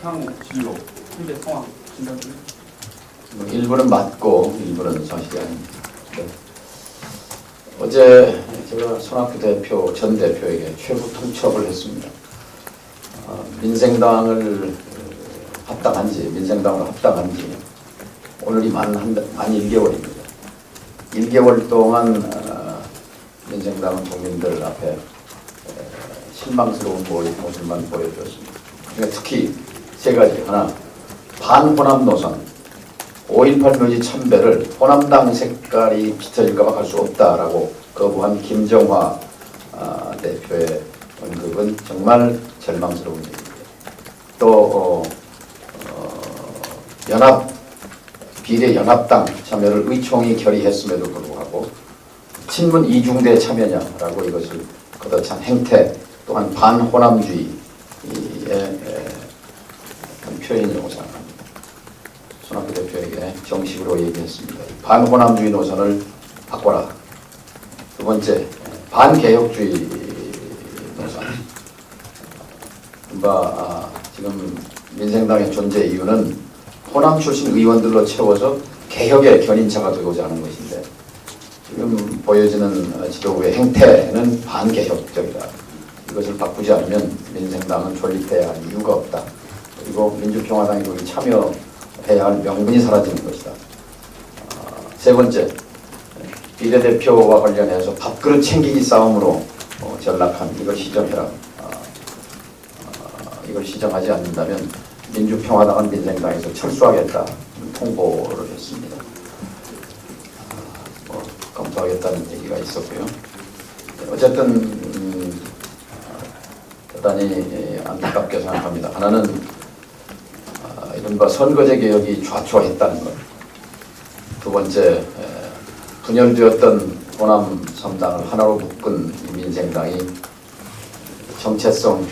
향후 진로, 현재 상황 진단 좀 일부는 맞고 일부는 사실이 아닙니다. 네. 어제 제가 손학규 대표 전 대표에게 최후 통첩을 했습니다. 민생당을 합당한지 민생당으로 합당한지 오늘이 만 1개월입니다. 1개월 동안 민생당은 국민들 앞에 실망스러운 모습만 보여주었습니다. 그러니까 특히 세 가지. 하나, 반호남 노선, 5.18 묘지 참배를 호남당 색깔이 비춰질까 봐 갈 수 없다라고 거부한 김정화 대표의 언급은 정말 절망스러운 일입니다. 또 비례연합당 참여를 의총이 결의했음에도 불구하고 친문 이중대 참여냐라고 이것을 걷어찬 행태, 또한 반호남주의의 표현이라고 생각합니다. 손학규 대표에게 정식으로 얘기했습니다. 반호남주의 노선을 바꿔라. 두 번째, 반개혁주의 노선. 지금 민생당의 존재 이유는 호남 출신 의원들로 채워서 개혁의 견인차가 되고자 하는 것인데 지금 보여지는 지도부의 행태는 반개혁적이다. 이것을 바꾸지 않으면 민생당은 존립해야 할 이유가 없다. 그리고 민주평화당이 거기 참여해야 할 명분이 사라지는 것이다. 세 번째, 비례대표와 관련해서 밥그릇 챙기기 싸움으로 전락한 이걸 시정해라. 이걸 시정하지 않는다면 민주평화당은 민생당에서 철수하겠다 통보를 했습니다. 검토하겠다는 얘기가 있었고요. 어쨌든 대단히 안타깝게 생각합니다. 하나는 이른바 선거제 개혁이 좌초했다는 것. 두 번째, 분열되었던 호남 3당을 하나로 묶은 민생당이 정체성을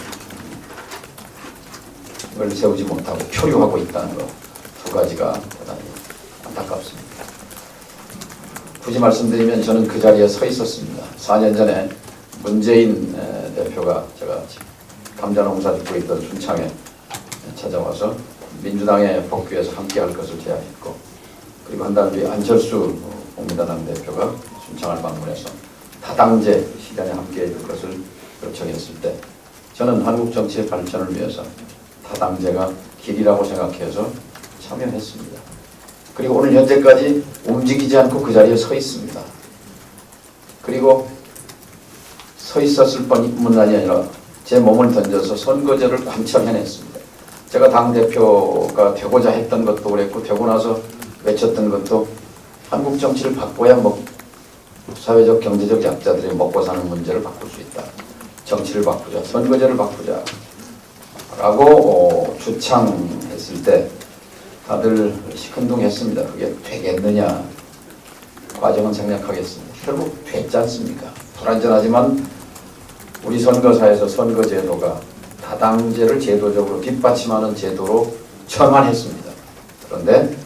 세우지 못하고 표류하고 있다는 것. 두 가지가 대단히 안타깝습니다. 굳이 말씀드리면 저는 그 자리에 서 있었습니다. 4년 전에 문재인 대표가 제가 감자농사 짓고 있던 순창에 찾아와서 민주당에 복귀해서 함께할 것을 제안했고, 그리고 한 달 뒤에 안철수 국민의당 대표가 순창을 방문해서 다당제 시간에 함께해 줄 것을 요청했을 때 저는 한국 정치의 발전을 위해서 다당제가 길이라고 생각해서 참여했습니다. 그리고 오늘 현재까지 움직이지 않고 그 자리에 서 있습니다. 그리고 서 있었을 뿐만이 아니라 제 몸을 던져서 선거제를 관철해냈습니다. 제가 당대표가 되고자 했던 것도 그랬고, 되고 나서 외쳤던 것도 한국 정치를 바꿔야 사회적 경제적 약자들이 먹고 사는 문제를 바꿀 수 있다. 정치를 바꾸자, 선거제를 바꾸자 라고 주창했을 때 다들 시큰둥했습니다. 그게 되겠느냐. 과정은 생략하겠습니다. 결국 됐지 않습니까? 불완전하지만 우리 선거사에서 선거제도가 다당제를 제도적으로 뒷받침하는 제도로 전환했습니다. 그런데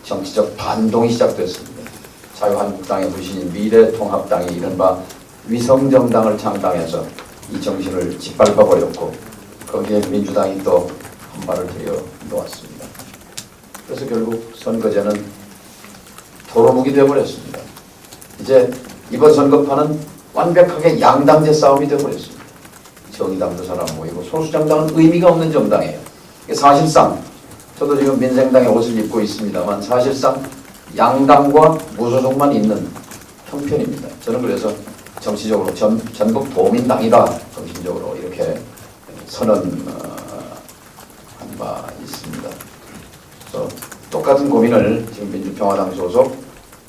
정치적 반동이 시작됐습니다. 자유한국당의 부신인 미래통합당이 이른바 위성정당을 창당해서 이 정신을 짓밟아버렸고, 거기에 민주당이 또 한 발을 들여 놓았습니다. 그래서 결국 선거제는 도루묵이 되어버렸습니다. 이제 이번 선거판은 완벽하게 양당제 싸움이 되어버렸습니다. 정의당도 사람 모이고 소수정당은 의미가 없는 정당이에요. 사실상 저도 지금 민생당의 옷을 입고 있습니다만 사실상 양당과 무소속만 있는 형편입니다. 저는 그래서 정치적으로 전국 도민당이다 정신적으로 이렇게 선언한 바 있습니다. 그래서 똑같은 고민을 지금 민주평화당 소속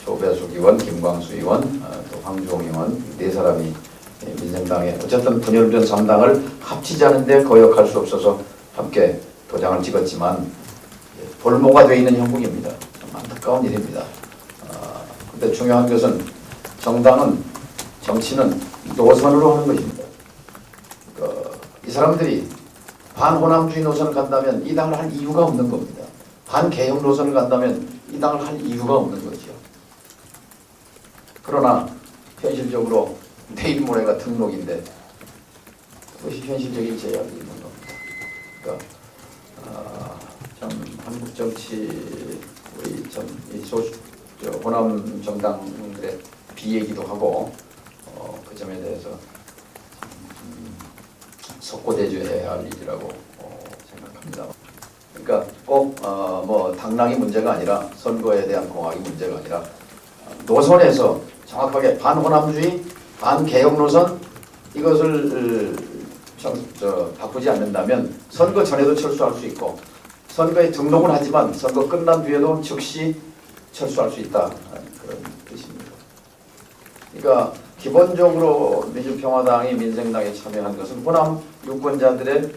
조배숙 의원, 김광수 의원, 또 황주홍 의원 네 사람이 민생당에 어쨌든 분열된 3당을 합치지 않는데 거역할 수 없어서 함께 도장을 찍었지만 볼모가 되어 있는 형국입니다. 좀 안타까운 일입니다. 그런데 중요한 것은 정당은, 정치는 노선으로 하는 것입니다. 이 사람들이 반호남주의 노선을 간다면 이 당을 할 이유가 없는 겁니다. 반개혁 노선을 간다면 이 당을 할 이유가 없는 거죠. 그러나 현실적으로 내일 모레가 등록인데 그것이 현실적인 제약이 있는 겁니다. 그러니까 정치 우리 호남 정당들의 비얘기도 하고 그 점에 대해서 석고대죄해야 할 일이라고 생각합니다. 그러니까 꼭 뭐 당락이 문제가 아니라 선거에 대한 공학이 문제가 아니라 노선에서 정확하게 반호남주의, 반개혁 노선 이것을 바꾸지 않는다면 선거 전에도 철수할 수 있고 선거에 등록은 하지만 선거 끝난 뒤에도 즉시 철수할 수 있다 그런 뜻입니다. 그러니까 기본적으로 민주평화당이 민생당에 참여한 것은 호남 유권자들의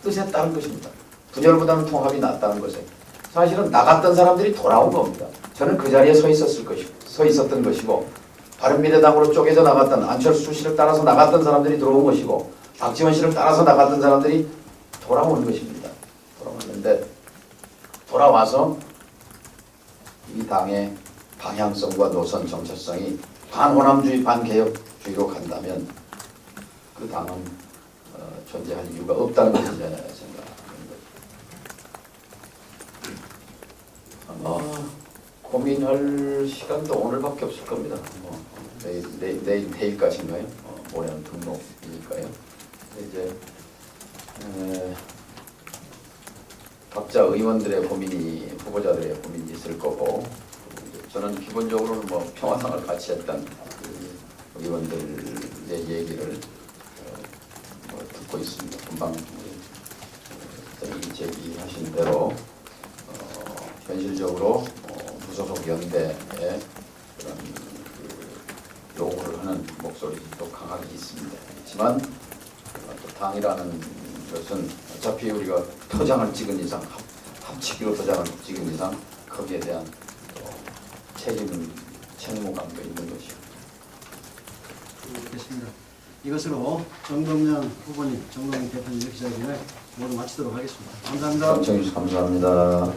뜻에 따른 것입니다. 분열보다는 통합이 낫다는 것에 사실은 나갔던 사람들이 돌아온 겁니다. 저는 그 자리에 서 있었던 것이고 바른미래당으로 쪼개져 나갔던 안철수 씨를 따라서 나갔던 사람들이 들어온 것이고 박지원 씨를 따라서 나갔던 사람들이 돌아오는 것입니다. 돌아왔는데 돌아와서 이 당의 방향성과 노선 정체성이 반호남주의, 반개혁주의로 간다면 그 당은 존재할 이유가 없다는 것을 생각합니다. 고민할 시간도 오늘밖에 없을 겁니다. 내일까지인가요? 모레는 등록이니까요. 이제 각자 의원들의 고민이, 후보자들의 고민이 있을 거고, 저는 기본적으로는 뭐 평화상을 같이 했던 의원들의 얘기를 듣고 있습니다. 금방 제기하신 대로 현실적으로 무소속 연대에 그런 요구를 하는 목소리도 강하게 있습니다. 그렇지만 또 당이라는 것은 어차피 우리가 토장을 찍은 이상, 합치기로 토장을 찍은 이상 거기에 대한 책무감도 있는 것이죠. 알겠습니다. 이것으로 정동영 후보님, 정동영 대표님 기자회견을 모두 마치도록 하겠습니다. 감사합니다. 감사합니다.